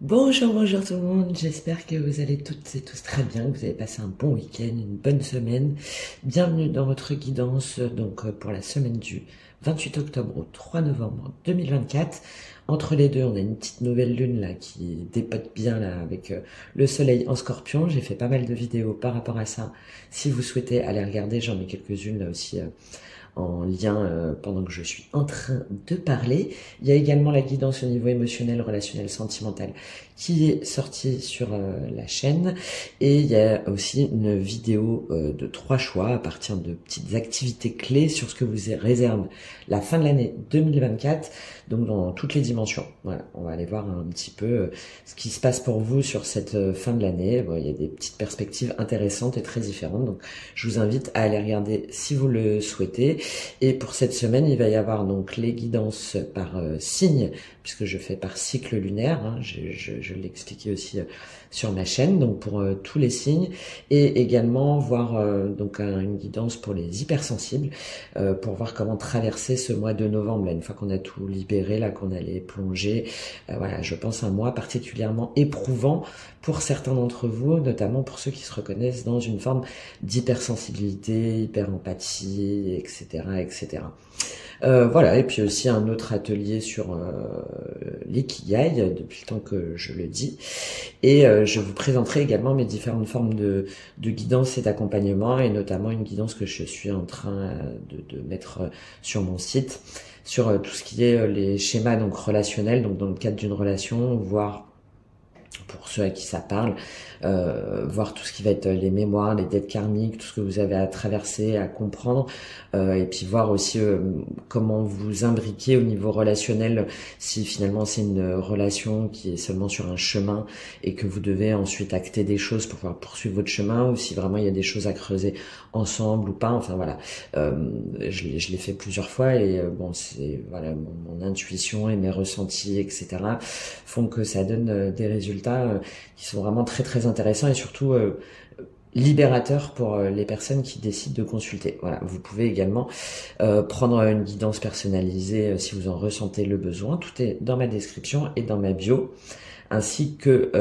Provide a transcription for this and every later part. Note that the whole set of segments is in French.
Bonjour, bonjour tout le monde, j'espère que vous allez toutes et tous très bien, que vous avez passé un bon week-end, une bonne semaine. Bienvenue dans votre guidance pour la semaine du 28 octobre au 3 novembre 2024. Entre les deux, on a une petite nouvelle lune là qui dépote bien là avec le soleil en scorpion. J'ai fait pas mal de vidéos par rapport à ça. Si vous souhaitez aller regarder, j'en mets quelques-unes là aussi en lien pendant que je suis en train de parler. Il y a également la guidance au niveau émotionnel, relationnel, sentimental qui est sortie sur la chaîne. Et il y a aussi une vidéo de 3 choix à partir de petites activités clés sur ce que vous réserve la fin de l'année 2024, donc dans toutes les dimensions. Voilà, on va aller voir un petit peu ce qui se passe pour vous sur cette fin de l'année. Bon, il y a des petites perspectives intéressantes et très différentes, donc je vous invite à aller regarder si vous le souhaitez. Et pour cette semaine, il va y avoir donc les guidances par signe, puisque je fais par cycle lunaire, hein, je l'ai expliqué aussi sur ma chaîne, donc pour tous les signes, et également voir une guidance pour les hypersensibles, pour voir comment traverser ce mois de novembre, là, une fois qu'on a tout libéré, là, qu'on allait plonger. Voilà, je pense un mois particulièrement éprouvant pour certains d'entre vous, notamment pour ceux qui se reconnaissent dans une forme d'hypersensibilité, hyperempathie, etc., etc. Voilà, et puis aussi un autre atelier sur l'ikigai, depuis le temps que je le dis. Et je vous présenterai également mes différentes formes de guidance et d'accompagnement, et notamment une guidance que je suis en train de mettre sur mon site, sur tout ce qui est les schémas donc relationnels, donc dans le cadre d'une relation, voire pour ceux à qui ça parle, voir tout ce qui va être les mémoires, les dettes karmiques, tout ce que vous avez à traverser, à comprendre, et puis voir aussi comment vous imbriquer au niveau relationnel, si finalement c'est une relation qui est seulement sur un chemin et que vous devez ensuite acter des choses pour pouvoir poursuivre votre chemin, ou si vraiment il y a des choses à creuser ensemble ou pas. Enfin voilà, je l'ai fait plusieurs fois, et bon, c'est voilà, mon intuition et mes ressentis, etc., font que ça donne des résultats qui sont vraiment très très intéressants, et surtout libérateurs pour les personnes qui décident de consulter. Voilà, vous pouvez également prendre une guidance personnalisée si vous en ressentez le besoin. Tout est dans ma description et dans ma bio, ainsi que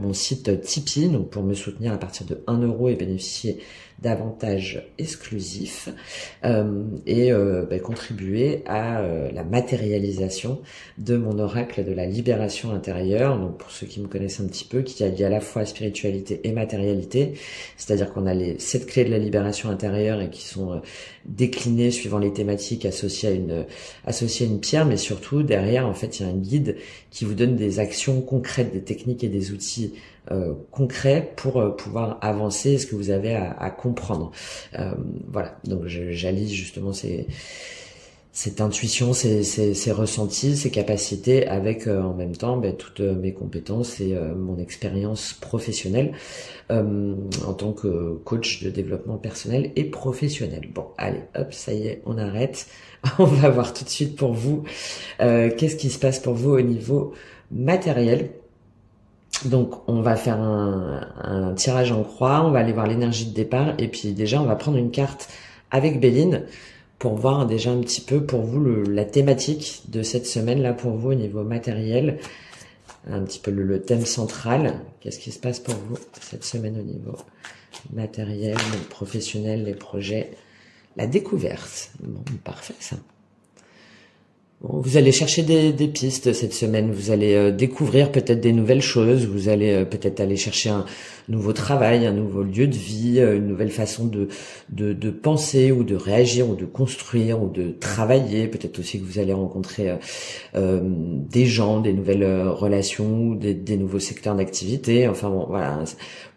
mon site Tipeee, donc pour me soutenir à partir de 1 euro et bénéficier d'avantages exclusifs, et contribuer à la matérialisation de mon oracle de la libération intérieure. Donc pour ceux qui me connaissent un petit peu, qui allie à la fois spiritualité et matérialité, c'est-à-dire qu'on a les 7 clés de la libération intérieure, et qui sont déclinées suivant les thématiques associées à une pierre, mais surtout derrière, en fait, il y a un guide qui vous donne des actions concrètes, des techniques et des outils concrets pour pouvoir avancer ce que vous avez à comprendre. Voilà, donc j'allie justement cette intuition, ces ressentis, ces capacités, avec en même temps toutes mes compétences et mon expérience professionnelle en tant que coach de développement personnel et professionnel. Bon, allez, hop, ça y est, on arrête. On va voir tout de suite pour vous qu'est-ce qui se passe pour vous au niveau matériel. Donc on va faire un tirage en croix, on va aller voir l'énergie de départ, et puis déjà on va prendre une carte avec Béline pour voir déjà un petit peu pour vous la thématique de cette semaine là pour vous au niveau matériel, un petit peu le thème central. Qu'est-ce qui se passe pour vous cette semaine au niveau matériel, professionnel, les projets, la découverte. Bon, parfait ça. Bon, vous allez chercher des pistes cette semaine, vous allez découvrir peut-être des nouvelles choses, vous allez peut-être aller chercher un nouveau travail, un nouveau lieu de vie, une nouvelle façon de penser ou de réagir ou de construire ou de travailler. Peut-être aussi que vous allez rencontrer des gens, des nouvelles relations, ou des nouveaux secteurs d'activité. Enfin bon, voilà,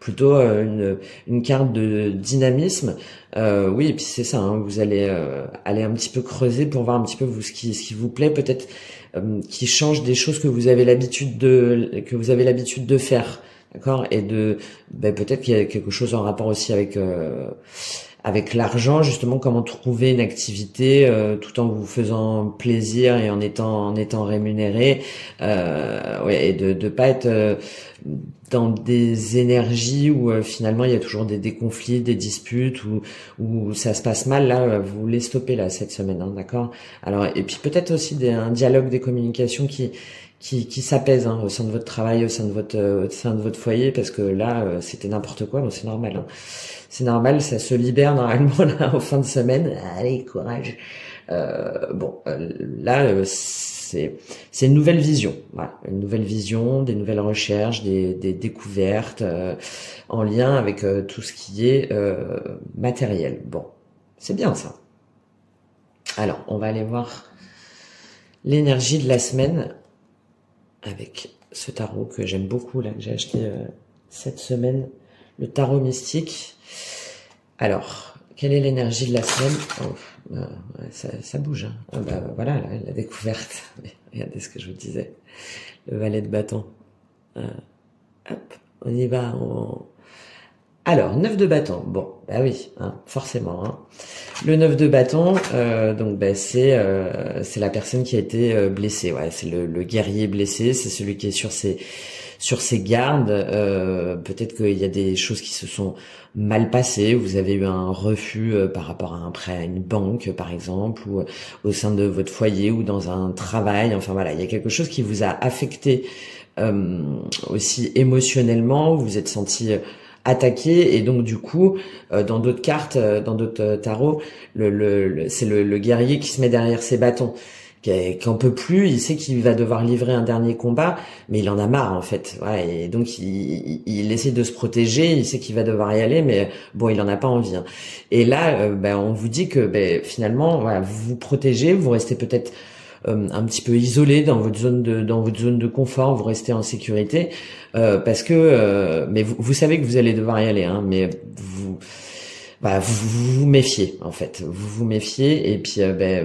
plutôt une carte de dynamisme. Oui, et puis c'est ça, hein, vous allez aller un petit peu creuser pour voir un petit peu vous ce qui vous plaît, peut-être qui change des choses que vous avez l'habitude de faire, d'accord, et peut-être qu'il y a quelque chose en rapport aussi avec avec l'argent, justement, comment trouver une activité tout en vous faisant plaisir et en étant rémunéré, ouais, et de pas être dans des énergies où finalement il y a toujours des conflits, des disputes, où ça se passe mal. Là, vous voulez stopper là cette semaine, hein, d'accord? Alors, et puis peut-être aussi un dialogue, des communications qui s'apaise, hein, au sein de votre travail, au sein de votre foyer, parce que là c'était n'importe quoi. Bon, c'est normal, hein. C'est normal, ça se libère normalement là en fin de semaine. Allez, courage. Bon, là c'est une nouvelle vision, voilà, une nouvelle vision, des nouvelles recherches, des découvertes en lien avec tout ce qui est matériel. Bon, c'est bien ça. Alors, on va aller voir l'énergie de la semaine avec ce tarot que j'aime beaucoup, là, que j'ai acheté cette semaine, le tarot mystique. Alors, quelle est l'énergie de la semaine? Oh, ça bouge, hein. Ah bah, voilà, la découverte. Regardez ce que je vous disais. Le valet de bâton. Hop, on y va. Alors, 9 de bâton. Bon, bah oui, hein, forcément. Hein. Le 9 de bâton, donc bah, c'est la personne qui a été blessée. Ouais, c'est le guerrier blessé. C'est celui qui est sur ses gardes. Peut-être qu'il y a des choses qui se sont mal passées. Vous avez eu un refus par rapport à un prêt à une banque, par exemple, ou au sein de votre foyer, ou dans un travail. Enfin voilà, il y a quelque chose qui vous a affecté aussi émotionnellement. Vous vous êtes senti attaqué, et donc du coup dans d'autres cartes, dans d'autres tarots, c'est le guerrier qui se met derrière ses bâtons, qui en peut plus. Il sait qu'il va devoir livrer un dernier combat, mais il en a marre en fait. Ouais, et donc il essaie de se protéger. Il sait qu'il va devoir y aller, mais bon, il en a pas envie. Hein. Et là, on vous dit que finalement, voilà, vous vous protégez, vous restez peut-être un petit peu isolé dans votre zone de confort, vous restez en sécurité parce que mais vous savez que vous allez devoir y aller, hein, mais vous méfiez en fait, vous vous méfiez, et puis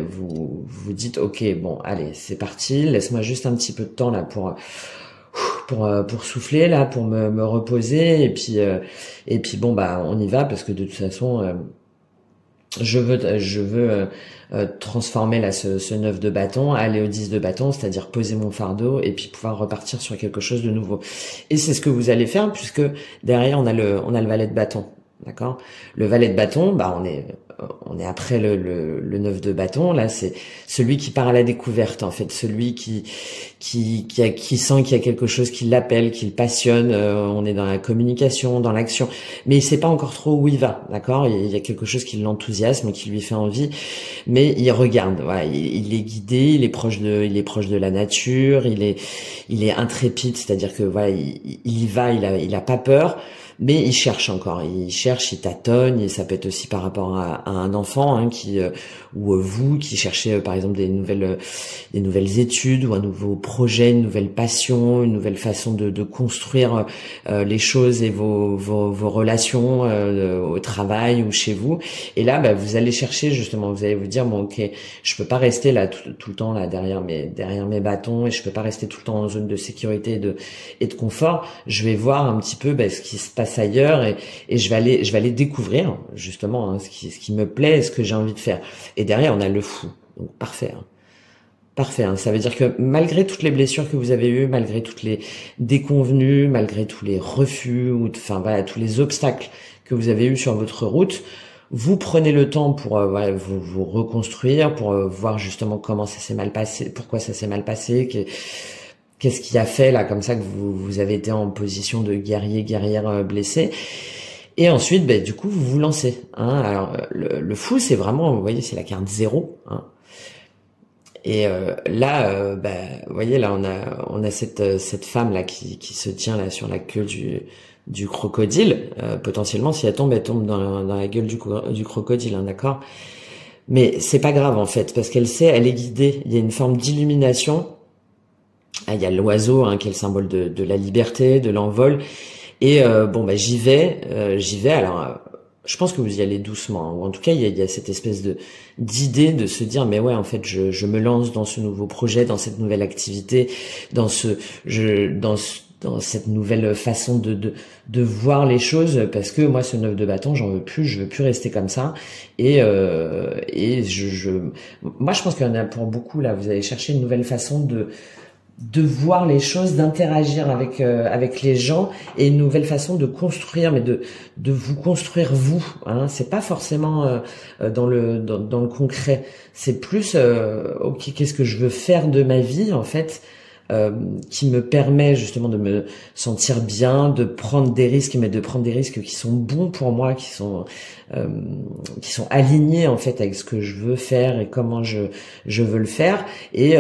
vous dites ok, bon allez, c'est parti, laisse-moi juste un petit peu de temps là pour souffler là, pour me reposer, et puis bon on y va, parce que de toute façon je veux transformer là ce 9 de bâton, aller au 10 de bâton, c'est-à-dire poser mon fardeau et puis pouvoir repartir sur quelque chose de nouveau. Et c'est ce que vous allez faire, puisque derrière on a le valet de bâton. D'accord? Le valet de bâton, on est après le 9 de bâton. Là, c'est celui qui part à la découverte, en fait, celui qui sent qu'il y a quelque chose qui l'appelle, qui le passionne. On est dans la communication, dans l'action, mais il sait pas encore trop où il va. D'accord? Il y a quelque chose qui l'enthousiasme, qui lui fait envie, mais il regarde. Voilà, il est guidé, il est proche de la nature, il est intrépide, c'est-à-dire que voilà, il y va, il a pas peur. Mais il cherche encore, il tâtonne, et ça peut être aussi par rapport à un enfant, hein, ou vous qui cherchez par exemple des nouvelles études, ou un nouveau projet, une nouvelle passion, une nouvelle façon de construire les choses et vos relations au travail ou chez vous. Et là, vous allez chercher justement, vous allez vous dire bon ok, je peux pas rester là tout le temps là derrière mes bâtons, et je peux pas rester tout le temps en zone de sécurité et de confort. Je vais voir un petit peu ce qui se passe ailleurs, et je vais aller découvrir justement, hein, ce qui me plaît, ce que j'ai envie de faire. Et derrière on a le fou, donc parfait, hein. Parfait, hein. Ça veut dire que malgré toutes les blessures que vous avez eues, malgré toutes les déconvenues, malgré tous les refus, tous les obstacles que vous avez eus sur votre route, vous prenez le temps pour vous reconstruire, pour voir justement comment ça s'est mal passé, pourquoi ça s'est mal passé, qu'est-ce qui a fait là comme ça que vous avez été en position de guerrière blessé. Et ensuite, du coup, vous vous lancez. Hein. Alors, le fou, c'est vraiment, vous voyez, c'est la carte 0. Hein. Et là, vous voyez, là, on a cette femme là qui se tient là sur la queue du crocodile. Potentiellement, si elle tombe dans la gueule du crocodile, hein, d'accord. Mais c'est pas grave en fait, parce qu'elle sait, elle est guidée. Il y a une forme d'illumination. Ah, il y a l'oiseau, hein, qui est le symbole de la liberté, de l'envol. Et j'y vais. Alors, je pense que vous y allez doucement, hein, ou en tout cas, il y a cette espèce d'idée de se dire, mais ouais, en fait, je me lance dans ce nouveau projet, dans cette nouvelle activité, dans cette nouvelle façon de voir les choses, parce que moi ce 9 de bâton j'en veux plus, je veux plus rester comme ça, et moi je pense qu'il y en a pour beaucoup là, vous allez chercher une nouvelle façon de voir les choses, d'interagir avec les gens, et une nouvelle façon de construire, mais de vous construire vous, hein. C'est pas forcément dans le concret, c'est plus ok, qu'est-ce que je veux faire de ma vie en fait, qui me permet justement de me sentir bien, de prendre des risques, mais de prendre des risques qui sont bons pour moi, qui sont alignés en fait avec ce que je veux faire et comment je veux le faire. Et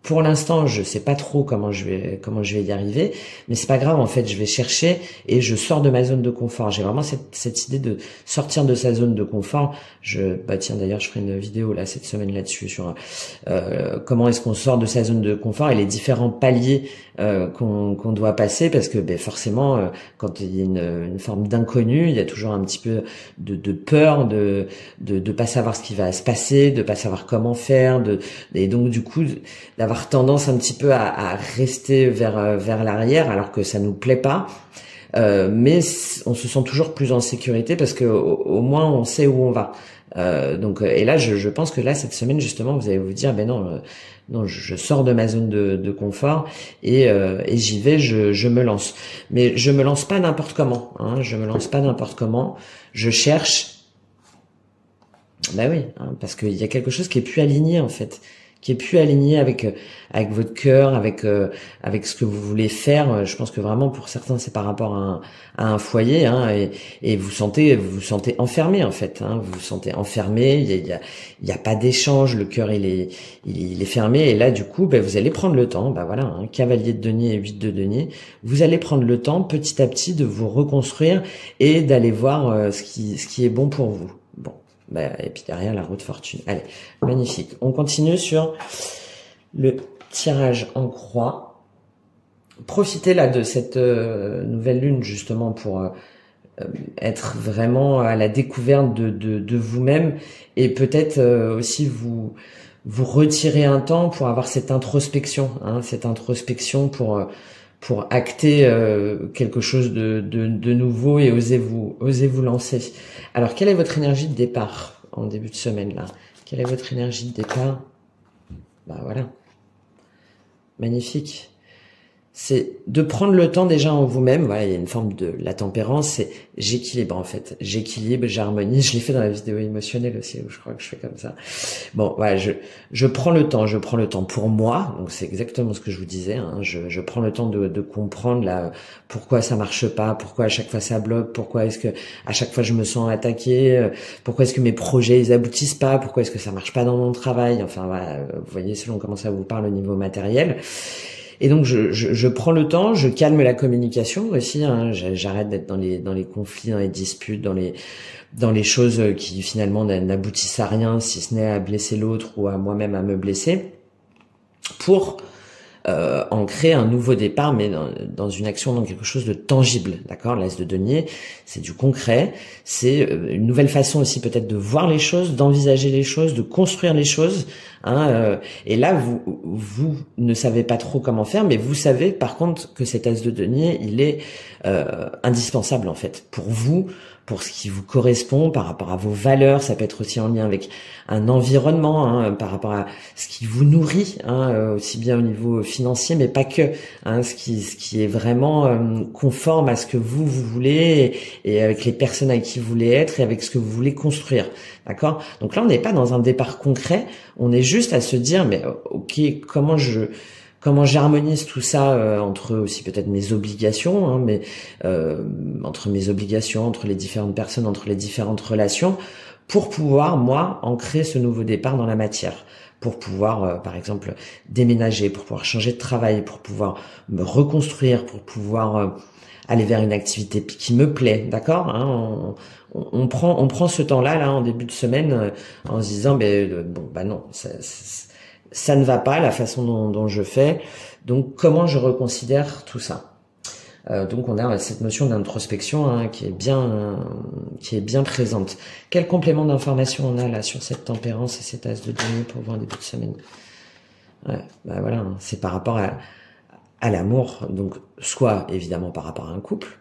pour l'instant, je sais pas trop comment je vais y arriver, mais c'est pas grave en fait, je vais chercher et je sors de ma zone de confort. J'ai vraiment cette idée de sortir de sa zone de confort. Tiens, d'ailleurs, je ferai une vidéo là cette semaine là-dessus sur comment est-ce qu'on sort de sa zone de confort et les différents paliers qu'on doit passer, parce que forcément quand il y a une forme d'inconnu, il y a toujours un petit peu de peur de pas savoir ce qui va se passer, de pas savoir comment faire, et donc du coup d'avoir tendance un petit peu à rester vers l'arrière alors que ça nous plaît pas, mais on se sent toujours plus en sécurité parce que au moins on sait où on va. Et là je pense que là cette semaine justement vous allez vous dire non, je sors de ma zone de confort et j'y vais, je me lance. Mais je me lance pas n'importe comment, hein, je me lance pas n'importe comment. Je cherche, oui, hein, parce qu'il y a quelque chose qui est plus aligné en fait, qui est plus aligné avec votre cœur, avec ce que vous voulez faire. Je pense que vraiment pour certains c'est par rapport à un foyer, hein, et vous vous sentez enfermé en fait, hein, vous vous sentez enfermé. Il y a pas d'échange, le cœur il est fermé, et là du coup vous allez prendre le temps, voilà, hein, cavalier de denier et 8 de denier, vous allez prendre le temps petit à petit de vous reconstruire et d'aller voir ce qui est bon pour vous. Bon. Et puis derrière la roue de fortune. Allez, magnifique. On continue sur le tirage en croix. Profitez là de cette nouvelle lune justement pour être vraiment à la découverte de vous-même, et peut-être aussi vous retirer un temps pour avoir cette introspection, hein, pour acter quelque chose de nouveau et oser vous lancer. Alors, quelle est votre énergie de départ en début de semaine là? Quelle est votre énergie de départ? Voilà, magnifique. C'est de prendre le temps déjà en vous-même. Voilà, il y a une forme de la tempérance, c'est j'équilibre en fait, j'équilibre, j'harmonie. Je l'ai fait dans la vidéo émotionnelle aussi, où je crois que je fais comme ça. Bon, voilà, je prends le temps pour moi. Donc c'est exactement ce que je vous disais, hein. Je prends le temps de comprendre là pourquoi ça marche pas, pourquoi à chaque fois ça bloque, pourquoi est-ce que à chaque fois je me sens attaqué, pourquoi est-ce que mes projets ils aboutissent pas, pourquoi est-ce que ça marche pas dans mon travail. Enfin voilà, vous voyez selon comment ça vous parle au niveau matériel. Et donc je prends le temps, je calme la communication aussi, hein, j'arrête d'être dans les conflits, dans les disputes, dans les choses qui finalement n'aboutissent à rien, si ce n'est à blesser l'autre ou à moi-même à me blesser, pour en créer un nouveau départ, mais dans une action, dans quelque chose de tangible, d'accord? L'As de denier, c'est du concret, c'est une nouvelle façon aussi peut-être de voir les choses, d'envisager les choses, de construire les choses, hein, et là, vous ne savez pas trop comment faire, mais vous savez par contre que cet As de denier, il est indispensable en fait pour vous, pour ce qui vous correspond, par rapport à vos valeurs. Ça peut être aussi en lien avec un environnement, hein, par rapport à ce qui vous nourrit, hein, aussi bien au niveau financier, mais pas que, hein, ce qui est vraiment conforme à ce que vous voulez, et avec les personnes avec qui vous voulez être, et avec ce que vous voulez construire, d'accord? Donc là, on n'est pas dans un départ concret, on est juste à se dire, mais ok, comment j'harmonise tout ça entre aussi peut-être mes obligations, hein, mais entre mes obligations, entre les différentes personnes, entre les différentes relations, pour pouvoir, moi, ancrer ce nouveau départ dans la matière, pour pouvoir, par exemple, déménager, pour pouvoir changer de travail, pour pouvoir me reconstruire, pour pouvoir aller vers une activité qui me plaît, d'accord, hein, on prend ce temps-là, là, en début de semaine, en se disant, non, ça ne va pas, la façon dont je fais, donc comment je reconsidère tout ça. Donc on a cette notion d'introspection, hein, qui est bien présente. Quel complément d'information on a là sur cette tempérance et cet As de denier pour vous en début de semaine? Ouais, voilà, hein, c'est par rapport à l'amour, donc soit évidemment par rapport à un couple,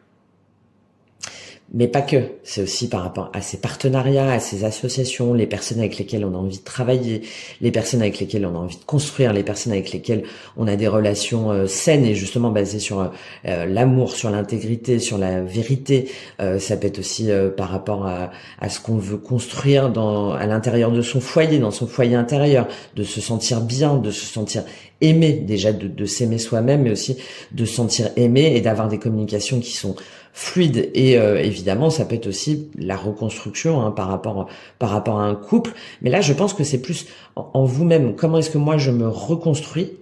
mais pas que. C'est aussi par rapport à ces partenariats, à ces associations, les personnes avec lesquelles on a envie de travailler, les personnes avec lesquelles on a envie de construire, les personnes avec lesquelles on a des relations saines et justement basées sur l'amour, sur l'intégrité, sur la vérité. Ça peut être aussi par rapport à ce qu'on veut construire à l'intérieur de son foyer, dans son foyer intérieur, de se sentir bien, de se sentir aimé, déjà de s'aimer soi-même, mais aussi de se sentir aimé et d'avoir des communications qui sont fluide et évidemment ça peut être aussi la reconstruction par rapport à un couple, mais là je pense que c'est plus en vous-même. Comment est-ce que moi je me reconstruis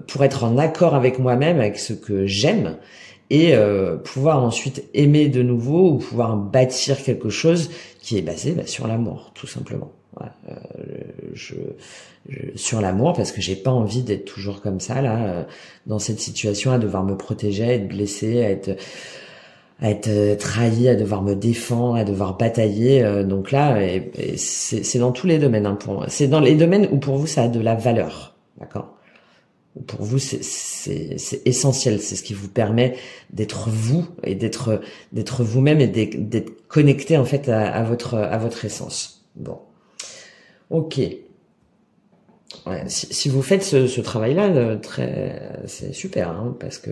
pour être en accord avec moi-même, avec ce que j'aime et pouvoir ensuite aimer de nouveau ou pouvoir bâtir quelque chose qui est basé sur l'amour, tout simplement. Ouais, sur l'amour, parce que j'ai pas envie d'être toujours comme ça là, dans cette situation, à devoir me protéger, à être blessé, à être trahi, à devoir me défendre, à devoir batailler. Donc là, et c'est dans tous les domaines. Pour moi. C'est dans les domaines où pour vous ça a de la valeur, d'accord. Pour vous c'est essentiel. C'est ce qui vous permet d'être vous et d'être vous-même et d'être connecté en fait à votre essence. Bon, ok. Ouais, si vous faites ce travail-là, c'est super, parce que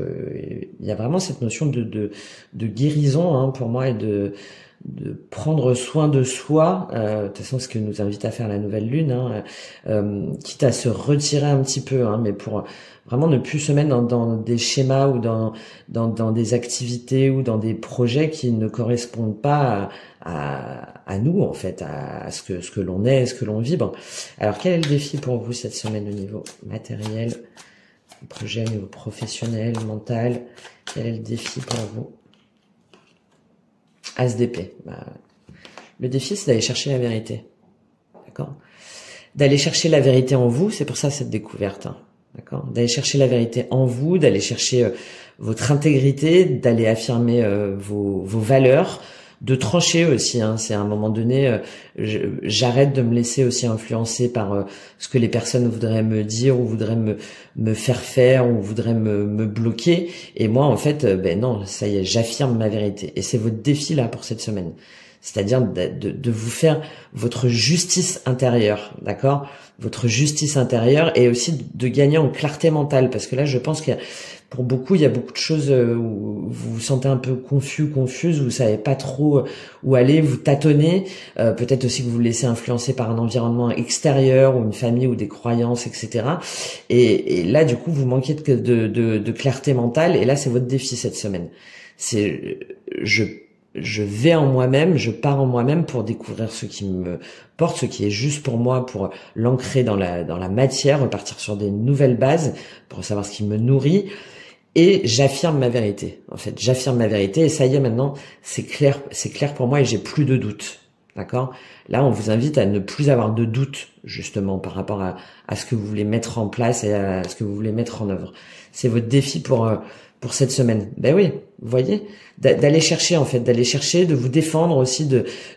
il y a vraiment cette notion de guérison pour moi et de prendre soin de soi. De toute façon, ce que nous invite à faire la nouvelle lune, quitte à se retirer un petit peu, mais pour vraiment ne plus se mettre dans des schémas ou dans des activités ou dans des projets qui ne correspondent pas à nous en fait, à ce que l'on est, ce que l'on vibre. Alors quel est le défi pour vous cette semaine au niveau matériel, projet au niveau professionnel, mental? Quel est le défi pour vous? As d'épée. Le défi, c'est d'aller chercher la vérité, d'accord? D'aller chercher la vérité en vous, c'est pour ça cette découverte, d'accord? D'aller chercher la vérité en vous, d'aller chercher votre intégrité, d'aller affirmer vos valeurs, de trancher aussi. C'est à un moment donné, j'arrête de me laisser aussi influencer par ce que les personnes voudraient me dire ou voudraient me faire faire ou voudraient me bloquer. Et moi, en fait, non, ça y est, j'affirme ma vérité. Et c'est votre défi là pour cette semaine. C'est-à-dire de vous faire votre justice intérieure, d'accord? Votre justice intérieure et aussi de gagner en clarté mentale. Parce que là, je pense qu'il y a, pour beaucoup, il y a beaucoup de choses où vous vous sentez un peu confuse, vous savez pas trop où aller, vous tâtonnez. Peut-être aussi que vous vous laissez influencer par un environnement extérieur ou une famille ou des croyances, etc. Et là, du coup, vous manquez de clarté mentale. Et là, c'est votre défi cette semaine. C'est je vais en moi-même, je pars en moi-même pour découvrir ce qui me porte, ce qui est juste pour moi, pour l'ancrer dans la matière, repartir sur des nouvelles bases, pour savoir ce qui me nourrit. Et j'affirme ma vérité. En fait, j'affirme ma vérité et ça y est, maintenant, c'est clair pour moi et j'ai plus de doute. D'accord? Là, on vous invite à ne plus avoir de doute, justement, par rapport à ce que vous voulez mettre en place et à ce que vous voulez mettre en œuvre. C'est votre défi pour cette semaine. Ben oui, vous voyez, d'aller chercher en fait, de vous défendre aussi,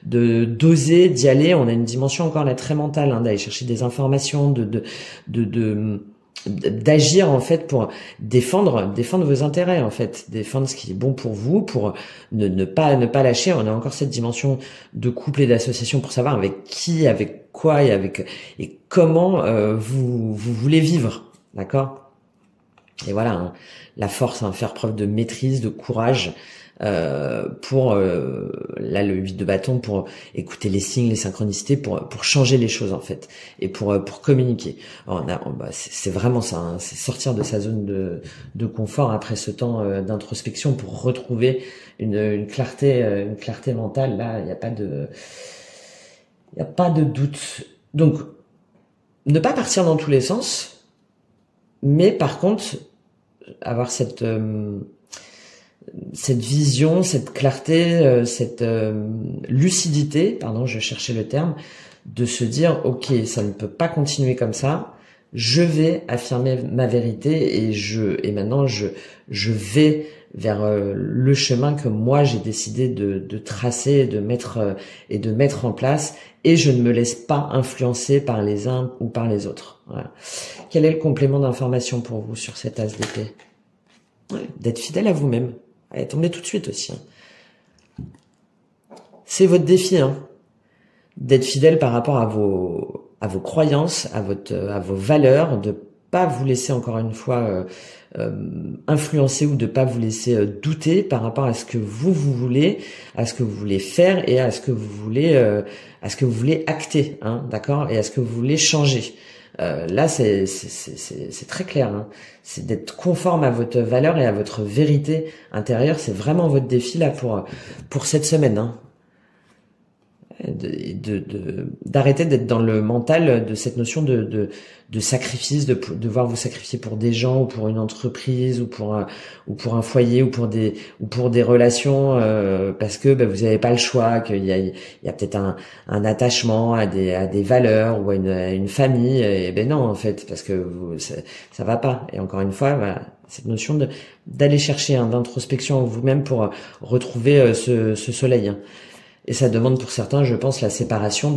d'oser, d'y aller. On a une dimension encore là très mentale, d'aller chercher des informations, d'agir en fait pour défendre vos intérêts en fait, défendre ce qui est bon pour vous, pour ne pas lâcher. On a encore cette dimension de couple et d'association pour savoir avec qui, avec quoi et comment vous voulez vivre, d'accord? Et voilà, la force, faire preuve de maîtrise, de courage pour là le 8 de bâton, pour écouter les signes, les synchronicités, pour changer les choses en fait et pour communiquer. C'est vraiment ça, c'est sortir de sa zone de confort après ce temps d'introspection pour retrouver une clarté mentale. Là, il n'y a pas de doute. Donc ne pas partir dans tous les sens, mais par contre avoir cette vision, cette clarté, cette lucidité, pardon, je cherchais le terme, de se dire ok, ça ne peut pas continuer comme ça, je vais affirmer ma vérité et maintenant je vais le chemin que moi j'ai décidé de tracer et de mettre en place, et je ne me laisse pas influencer par les uns ou par les autres. Voilà. Quel est le complément d'information pour vous sur cet as d'épée? Ouais, d'être fidèle à vous-même. Allez, tombez tout de suite aussi. C'est votre défi, hein, d'être fidèle par rapport à vos croyances, à vos valeurs, de pas vous laisser encore une fois influencer ou de pas vous laisser douter par rapport à ce que vous voulez, à ce que vous voulez faire et à ce que vous voulez acter, hein, d'accord, et à ce que vous voulez changer. Là, c'est très clair, hein. C'est d'être conforme à votre valeur et à votre vérité intérieure. C'est vraiment votre défi là pour cette semaine, hein. D'arrêter d'être dans le mental de cette notion de sacrifice, de devoir vous sacrifier pour des gens ou pour une entreprise ou pour un foyer ou pour des relations parce que vous n'avez pas le choix, qu'il y a peut-être un attachement à des valeurs ou à une famille, et non en fait, parce que ça va pas. Et encore une fois, voilà, cette notion d'aller chercher d'introspection en vous-même pour retrouver ce soleil, hein. Et ça demande pour certains, je pense, la séparation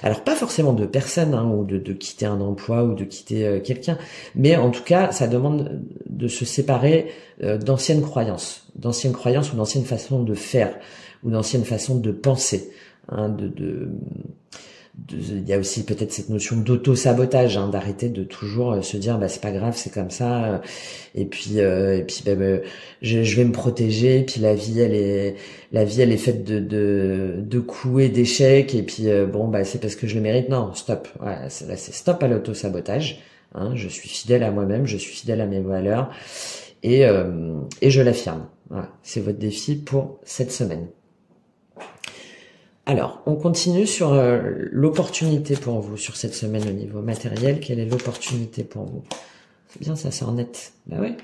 alors pas forcément de personnes, hein, ou de quitter un emploi ou de quitter quelqu'un, mais en tout cas, ça demande de se séparer d'anciennes croyances ou d'anciennes façons de faire ou d'anciennes façons de penser, hein, il y a aussi peut-être cette notion d'auto-sabotage, hein, d'arrêter de toujours se dire c'est pas grave, c'est comme ça, et puis je vais me protéger, et puis la vie elle est faite de coups et d'échecs, et puis c'est parce que je le mérite. Non, stop. Voilà, c'est stop à l'auto-sabotage, hein. Je suis fidèle à moi-même, je suis fidèle à mes valeurs, et je l'affirme. Voilà, c'est votre défi pour cette semaine. Alors, on continue sur l'opportunité pour vous sur cette semaine au niveau matériel. Quelle est l'opportunité pour vous? C'est bien, ça sort net. Bah ouais.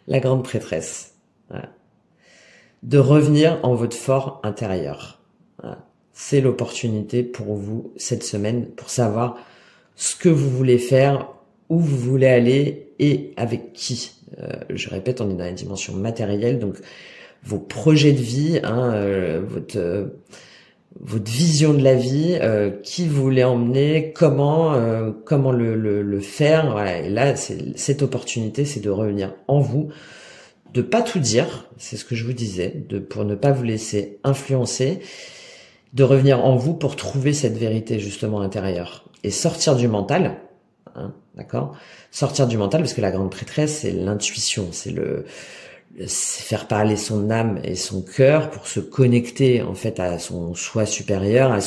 La grande prêtresse. Voilà. De revenir en votre fort intérieur. Voilà. C'est l'opportunité pour vous cette semaine pour savoir ce que vous voulez faire, où vous voulez aller et avec qui. Je répète, on est dans la dimension matérielle, donc vos projets de vie, hein, votre vision de la vie, qui vous voulez emmener, comment le faire. Voilà. Et là, cette opportunité, c'est de revenir en vous, de pas tout dire, c'est ce que je vous disais, pour ne pas vous laisser influencer, de revenir en vous pour trouver cette vérité justement intérieure et sortir du mental, hein, d'accord, sortir du mental, parce que la grande prêtresse, c'est l'intuition, c'est faire parler son âme et son cœur pour se connecter en fait à son soi supérieur,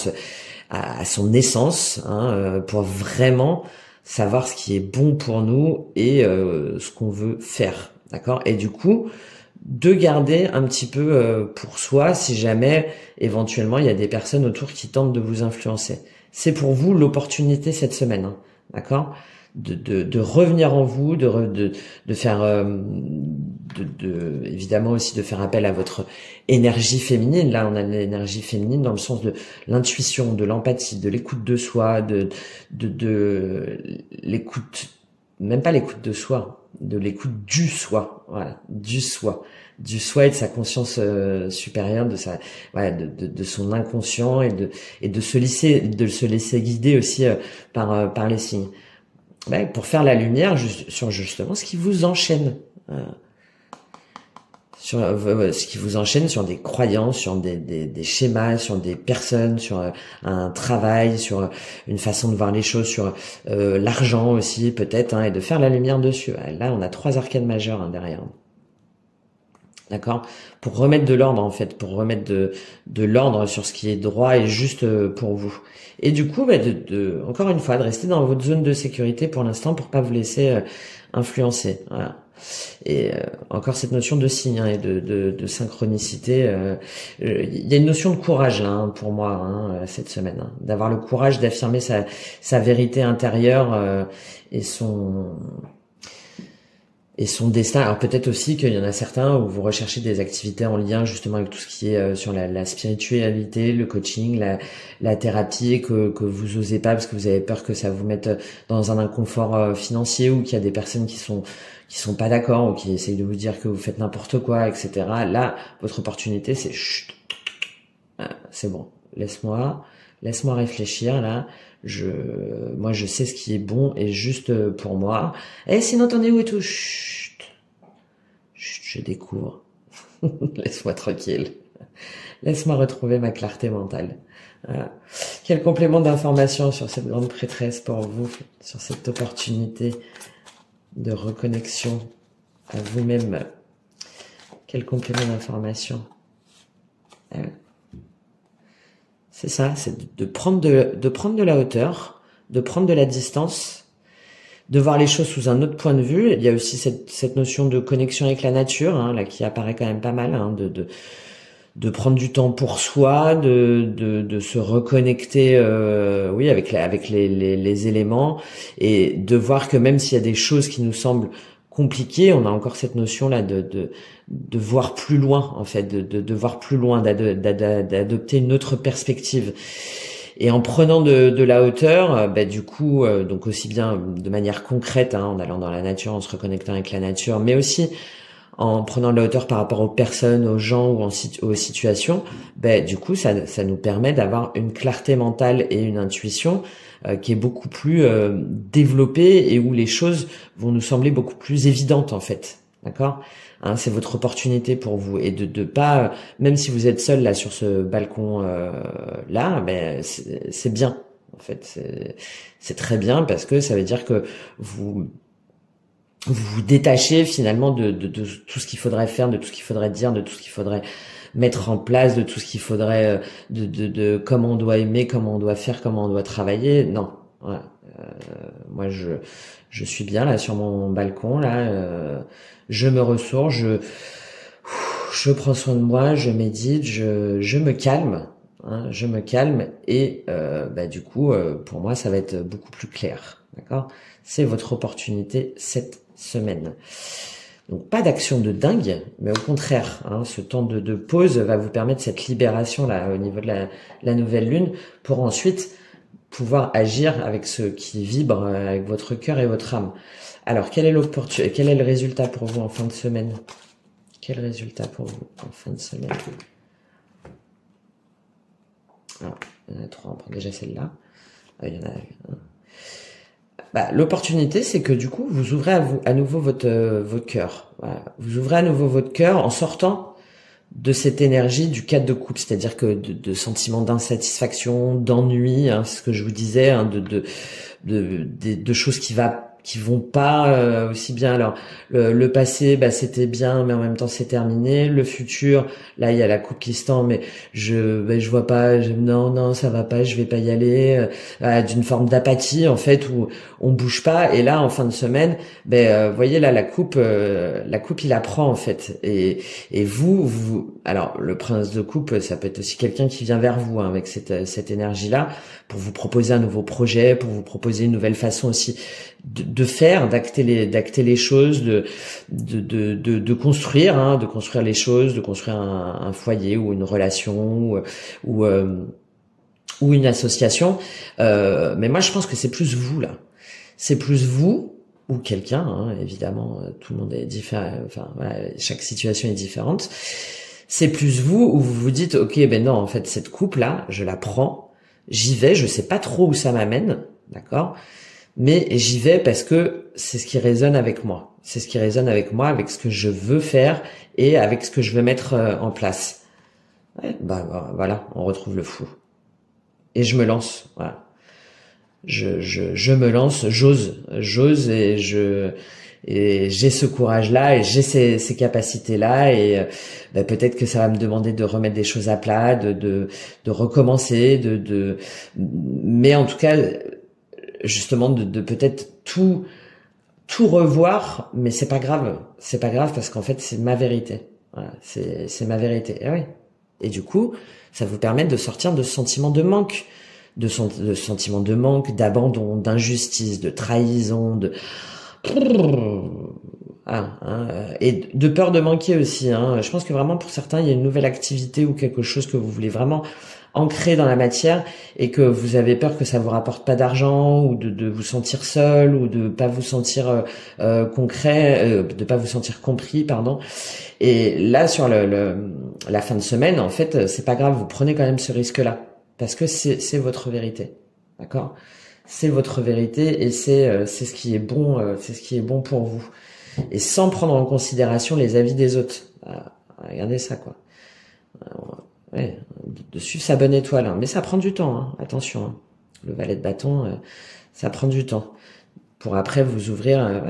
à son essence, hein, pour vraiment savoir ce qui est bon pour nous et ce qu'on veut faire, d'accord. Et du coup, de garder un petit peu pour soi si jamais éventuellement il y a des personnes autour qui tentent de vous influencer. C'est pour vous l'opportunité cette semaine, hein, d'accord, de revenir en vous, de faire évidemment aussi de faire appel à votre énergie féminine. Là, on a l'énergie féminine dans le sens de l'intuition, de l'empathie, de l'écoute de soi, de l'écoute, même pas l'écoute de soi, de l'écoute du soi, voilà, du soi et de sa conscience supérieure, de son inconscient, et de se laisser guider aussi par les signes. Pour faire la lumière sur justement ce qui vous enchaîne, sur ce qui vous enchaîne, sur des croyances, sur des schémas, sur des personnes, sur un travail, sur une façon de voir les choses, sur l'argent aussi peut-être, hein, et de faire la lumière dessus. Là, on a 3 arcanes majeures, hein, derrière. D'accord, pour remettre de l'ordre en fait, pour remettre de l'ordre sur ce qui est droit et juste pour vous. Et du coup, encore une fois, de rester dans votre zone de sécurité pour l'instant, pour pas vous laisser influencer. Voilà. Et encore cette notion de signe, hein, et de synchronicité. Il y a une notion de courage là, hein, pour moi, hein, cette semaine, hein, d'avoir le courage d'affirmer sa vérité intérieure et et son destin. Alors peut-être aussi qu'il y en a certains où vous recherchez des activités en lien justement avec tout ce qui est sur la spiritualité, le coaching, la thérapie, et que vous osez pas parce que vous avez peur que ça vous mette dans un inconfort financier, ou qu'il y a des personnes qui sont pas d'accord ou qui essayent de vous dire que vous faites n'importe quoi, etc. Là, votre opportunité, c'est chut, c'est bon, laisse-moi réfléchir là. Moi, je sais ce qui est bon et juste pour moi. Et sinon, t'en es où et tout? Chut, chut, je découvre. Laisse-moi tranquille. Laisse-moi retrouver ma clarté mentale. Voilà. Quel complément d'information sur cette grande prêtresse pour vous, sur cette opportunité de reconnexion à vous-même. Quel complément d'information. C'est ça, c'est de prendre de la hauteur, de prendre de la distance, de voir les choses sous un autre point de vue. Il y a aussi cette notion de connexion avec la nature, hein, là, qui apparaît quand même pas mal, hein, de prendre du temps pour soi, de se reconnecter, oui, avec les éléments, et de voir que même s'il y a des choses qui nous semblent compliquées, on a encore cette notion là de voir plus loin, en fait, de voir plus loin, d'adopter une autre perspective. Et en prenant de la hauteur, du coup, donc aussi bien de manière concrète, hein, en allant dans la nature, en se reconnectant avec la nature, mais aussi en prenant de la hauteur par rapport aux personnes, aux gens ou aux situations, du coup, ça nous permet d'avoir une clarté mentale et une intuition qui est beaucoup plus développée, et où les choses vont nous sembler beaucoup plus évidentes, en fait. D'accord ? Hein, c'est votre opportunité pour vous, et de pas, même si vous êtes seul là sur ce balcon là, c'est bien, en fait, c'est très bien, parce que ça veut dire que vous vous détachez finalement de tout ce qu'il faudrait faire, de tout ce qu'il faudrait dire, de tout ce qu'il faudrait mettre en place, de tout ce qu'il faudrait de comment on doit aimer, comment on doit faire, comment on doit travailler. Non, voilà. Moi je suis bien là sur mon balcon là, je me ressource, je prends soin de moi, je médite, je me calme, hein, je me calme, et du coup pour moi ça va être beaucoup plus clair, d'accord? C'est votre opportunité cette semaine. Donc pas d'action de dingue, mais au contraire, hein, ce temps de pause va vous permettre cette libération là au niveau de la nouvelle lune, pour ensuite pouvoir agir avec ce qui vibre, avec votre cœur et votre âme. Alors quel est le résultat pour vous en fin de semaine? Quel résultat pour vous en fin de semaine? Alors, il y en a trois, on prend déjà celle-là. Il y en a l'opportunité, c'est que du coup, vous ouvrez à nouveau votre cœur. Voilà. Vous ouvrez à nouveau votre cœur en sortant de cette énergie du 4 de coupe, c'est-à-dire que de sentiments d'insatisfaction, d'ennui, hein, c'est ce que je vous disais, hein, de choses qui vont pas aussi bien. Alors le passé, c'était bien, mais en même temps c'est terminé. Le futur, là il y a la coupe qui se tend, mais je vois pas, non ça va pas, je vais pas y aller, d'une forme d'apathie en fait, où on bouge pas. Et là en fin de semaine, voyez là la coupe il apprend en fait, et vous alors le prince de coupe, ça peut être aussi quelqu'un qui vient vers vous, hein, avec cette énergie là, pour vous proposer un nouveau projet, pour vous proposer une nouvelle façon aussi de faire, d'acter les choses, de construire, hein, de construire les choses, de construire un foyer ou une relation ou une association. Mais moi je pense que c'est plus vous là, c'est plus vous ou quelqu'un, hein, évidemment, tout le monde est différent, enfin voilà, chaque situation est différente. C'est plus vous où vous vous dites ok, non, en fait cette coupe là, je la prends, j'y vais, je sais pas trop où ça m'amène, d'accord, mais j'y vais parce que c'est ce qui résonne avec moi. C'est ce qui résonne avec moi, avec ce que je veux faire et avec ce que je veux mettre en place. Ouais, voilà, on retrouve le flou. Et je me lance, voilà. Je me lance, j'ose et j'ai ce courage-là et j'ai ces capacités-là, et peut-être que ça va me demander de remettre des choses à plat, de recommencer, mais en tout cas justement de peut-être tout revoir, mais c'est pas grave parce qu'en fait c'est ma vérité. Voilà, c'est ma vérité. Et oui. Et du coup, ça vous permet de sortir de ce sentiment de manque, de sentiment de manque, d'abandon, d'injustice, de trahison, Ah, hein, et de peur de manquer aussi. Hein. Je pense que vraiment pour certains, il y a une nouvelle activité ou quelque chose que vous voulez vraiment ancrer dans la matière et que vous avez peur que ça vous rapporte pas d'argent ou de vous sentir seul ou de pas vous sentir concret, de pas vous sentir compris, pardon. Et là, sur la fin de semaine, en fait, c'est pas grave, vous prenez quand même ce risque-là parce que c'est votre vérité, d'accord? C'est votre vérité et c'est ce qui est bon, c'est ce qui est bon pour vous et sans prendre en considération les avis des autres. Regardez ça, quoi. Ouais, de suivre sa bonne étoile, hein. Mais ça prend du temps, hein. Attention, hein. Le valet de bâton, ça prend du temps pour après vous ouvrir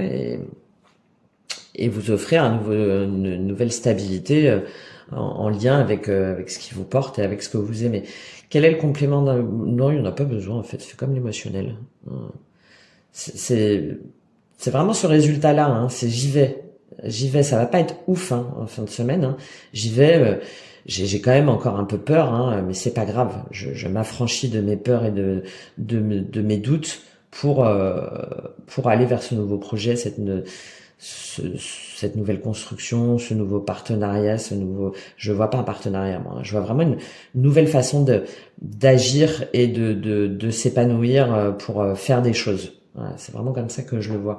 et vous offrir une nouvelle stabilité en lien avec ce qui vous porte et avec ce que vous aimez. Quel est le complément d'un... Non, il n'y en a pas besoin, en fait. C'est comme l'émotionnel. C'est vraiment ce résultat-là, hein. C'est j'y vais. J'y vais. Ça va pas être ouf, hein, en fin de semaine, hein. J'y vais. J'ai quand même encore un peu peur, hein, mais c'est pas grave. Je m'affranchis de mes peurs et de mes doutes pour aller vers ce nouveau projet, cette nouvelle construction, ce nouveau partenariat, je vois pas un partenariat, moi. Je vois vraiment une nouvelle façon d'agir et de s'épanouir pour faire des choses. Voilà, c'est vraiment comme ça que je le vois.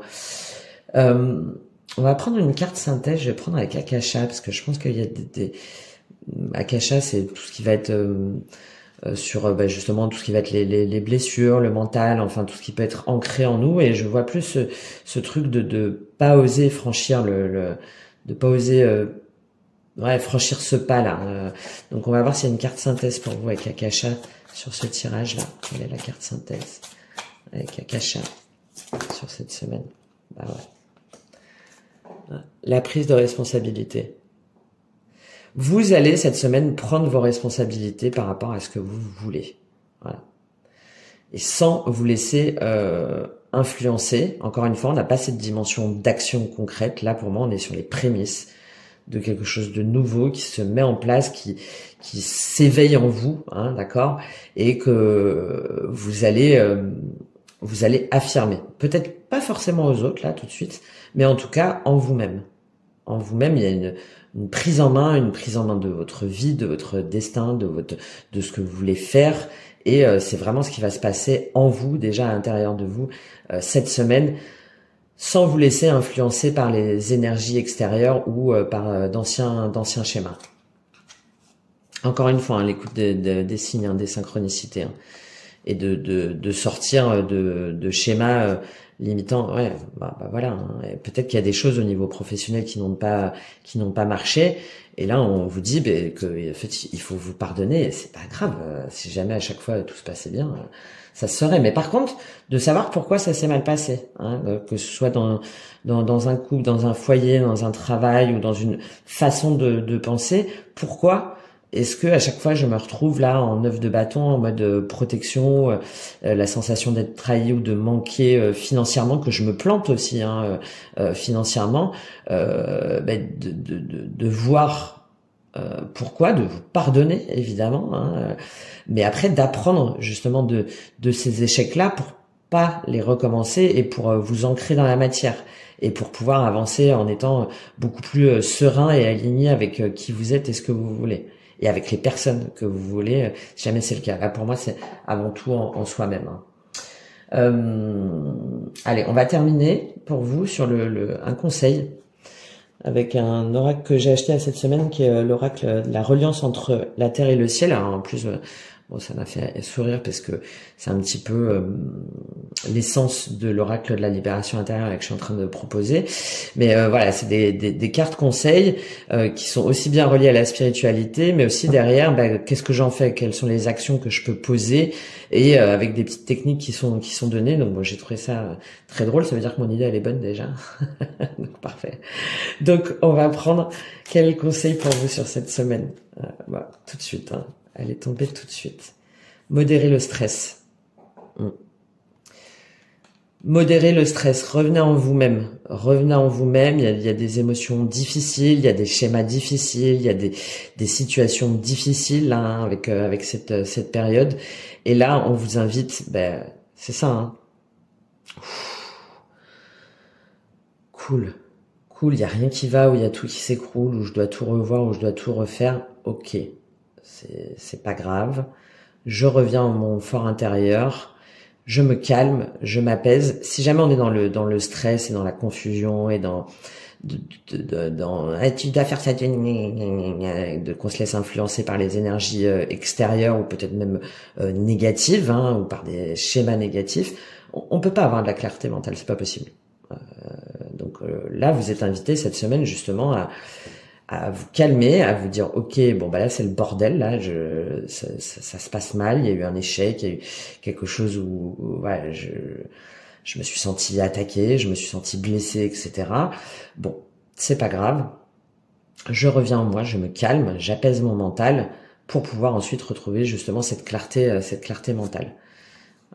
On va prendre une carte synthèse. Je vais prendre avec Akasha parce que je pense qu'il y a Akasha, c'est tout ce qui va être sur justement tout ce qui va être les blessures, le mental, enfin tout ce qui peut être ancré en nous. Et je vois plus ce truc de pas oser franchir de pas oser franchir ce pas là. Donc on va voir s'il y a une carte synthèse pour vous avec Akasha sur ce tirage là. Quelle est la carte synthèse avec Akasha sur cette semaine? Bah ouais. La prise de responsabilité. Vous allez cette semaine prendre vos responsabilités par rapport à ce que vous voulez. Voilà. Et sans vous laisser influencer. Encore une fois, on n'a pas cette dimension d'action concrète. Là, pour moi, on est sur les prémices de quelque chose de nouveau qui se met en place, qui s'éveille en vous, hein, d'accord, et que vous allez affirmer. Peut-être pas forcément aux autres là tout de suite, mais en tout cas en vous-même. En vous-même, il y a une prise en main de votre vie, de votre destin, de ce que vous voulez faire. Et c'est vraiment ce qui va se passer en vous, déjà à l'intérieur de vous, cette semaine, sans vous laisser influencer par les énergies extérieures ou par d'anciens schémas. Encore une fois, hein, l'écoute des signes, hein, des synchronicités, hein, et de sortir de schémas limitants. Ouais, bah voilà. Hein. Peut-être qu'il y a des choses au niveau professionnel qui n'ont pas marché. Et là, on vous dit que en fait, il faut vous pardonner. Et c'est pas grave. Si jamais à chaque fois tout se passait bien, ça se serait. Mais par contre, de savoir pourquoi ça s'est mal passé, hein, que ce soit dans un couple, dans un foyer, dans un travail ou dans une façon de penser, pourquoi est-ce que à chaque fois je me retrouve là en 9 de bâton, en mode protection, la sensation d'être trahi ou de manquer financièrement, que je me plante aussi hein, financièrement, de voir pourquoi, de vous pardonner évidemment, hein, mais après d'apprendre justement de ces échecs-là pour pas les recommencer et pour vous ancrer dans la matière et pour pouvoir avancer en étant beaucoup plus serein et aligné avec qui vous êtes et ce que vous voulez. Et avec les personnes que vous voulez, si jamais c'est le cas. Là, pour moi, c'est avant tout en soi-même. Hein. Allez, on va terminer pour vous sur un conseil avec un oracle que j'ai acheté à cette semaine, qui est l'oracle de la reliance entre la terre et le ciel. Alors, en plus, bon, ça m'a fait sourire parce que c'est un petit peu l'essence de l'oracle de la libération intérieure que je suis en train de proposer. Mais voilà, c'est des cartes conseils qui sont aussi bien reliées à la spiritualité, mais aussi derrière, qu'est-ce que j'en fais, quelles sont les actions que je peux poser, et avec des petites techniques qui sont données. Donc moi, j'ai trouvé ça très drôle. Ça veut dire que mon idée elle est bonne déjà. Donc parfait. Donc on va prendre quel conseil pour vous sur cette semaine. Tout de suite. Hein. Elle est tombée tout de suite. Modérer le stress. Modérer le stress. Revenez en vous-même. Revenez en vous-même. Il y a des émotions difficiles, il y a des schémas difficiles, il y a des situations difficiles hein, avec cette période. Et là, on vous invite, c'est ça. Hein. Cool. cool, il y a rien qui va, ou il y a tout qui s'écroule, ou je dois tout revoir, ou je dois tout refaire. Ok, c'est pas grave. Je reviens à mon fort intérieur, je me calme, je m'apaise. Si jamais on est dans le stress et dans la confusion et dans tu dois faire ça, qu'on se laisse influencer par les énergies extérieures ou peut-être même négatives, hein, ou par des schémas négatifs, on peut pas avoir de la clarté mentale, c'est pas possible. Donc là, vous êtes invité cette semaine justement à vous calmer, à vous dire ok, bon bah là c'est le bordel, là ça se passe mal, il y a eu un échec, il y a eu quelque chose où voilà, je me suis senti attaqué, je me suis senti blessé, etc. Bon, c'est pas grave. Je reviens en moi, je me calme, j'apaise mon mental pour pouvoir ensuite retrouver justement cette clarté mentale.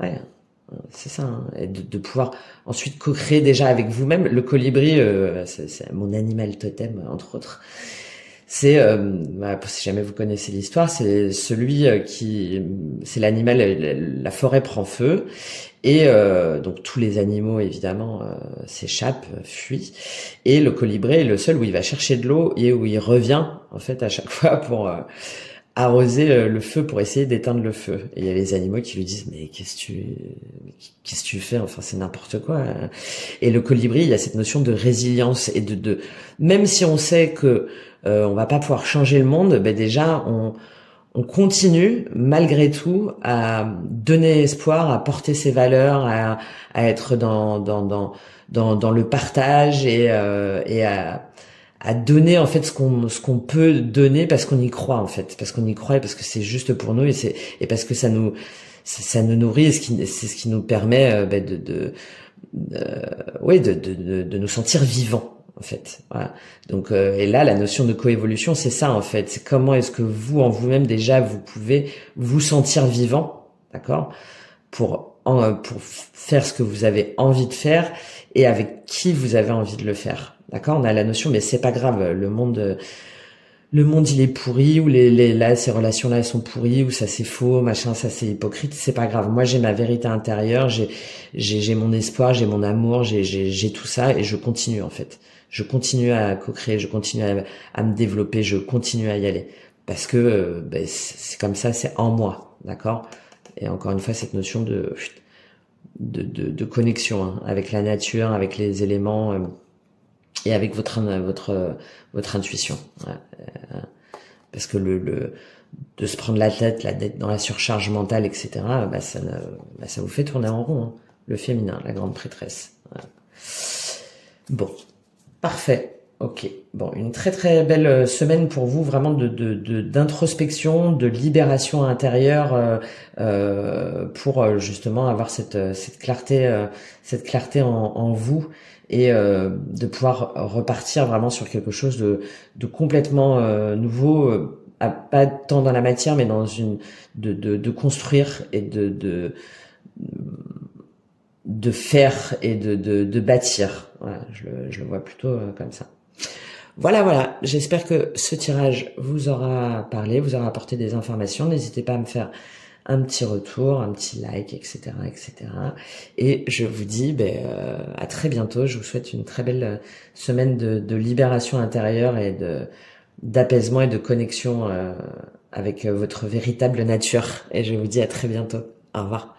Ouais, c'est ça, hein. Et de pouvoir ensuite co-créer déjà avec vous-même. Le colibri, c'est mon animal totem entre autres. C'est, si jamais vous connaissez l'histoire, c'est celui c'est l'animal, la forêt prend feu et donc tous les animaux évidemment s'échappent, fuient, et le colibri est le seul où il va chercher de l'eau et où il revient en fait à chaque fois pour arroser le feu, pour essayer d'éteindre le feu. Et il y a les animaux qui lui disent mais qu'est-ce que tu fais, enfin c'est n'importe quoi. Et le colibri, il y a cette notion de résilience et de même si on sait que on va pas pouvoir changer le monde, ben déjà on continue malgré tout à donner espoir, à porter ses valeurs, à être dans le partage et à donner en fait ce qu'on peut donner parce qu'on y croit en fait, parce qu'on y croit et parce que c'est juste pour nous et parce que ça nous nourrit, et c'est ce qui nous permet de nous sentir vivants en fait. Voilà. Donc et là la notion de coévolution, c'est ça en fait, c'est comment est-ce que vous en vous-même déjà vous pouvez vous sentir vivant, d'accord, pour faire ce que vous avez envie de faire et avec qui vous avez envie de le faire. D'accord, on a la notion mais c'est pas grave, le monde il est pourri, ou là ces relations là elles sont pourries, ou ça c'est faux, machin, ça c'est hypocrite, c'est pas grave. Moi j'ai ma vérité intérieure, j'ai mon espoir, j'ai mon amour, j'ai tout ça et je continue en fait. Je continue à co-créer, je continue à me développer, je continue à y aller parce que c'est comme ça, c'est en moi, d'accord. Et encore une fois cette notion de connexion, hein, avec la nature, avec les éléments et avec votre intuition. Ouais. Parce que de se prendre la tête, d'être dans la surcharge mentale, etc., ça vous fait tourner en rond, hein. Le féminin, la grande prêtresse. Ouais. Bon, parfait. Ok. Bon, une très très belle semaine pour vous, vraiment d'introspection, de libération intérieure, pour justement avoir cette clarté en vous, et de pouvoir repartir vraiment sur quelque chose de complètement nouveau, pas tant dans la matière mais dans de construire et de faire et de bâtir. Voilà, je le vois plutôt comme ça. Voilà, j'espère que ce tirage vous aura parlé, vous aura apporté des informations. N'hésitez pas à me faire un petit retour, un petit like, etc., etc. Et je vous dis à très bientôt. Je vous souhaite une très belle semaine de libération intérieure et d'apaisement et de connexion avec votre véritable nature. Et je vous dis à très bientôt. Au revoir.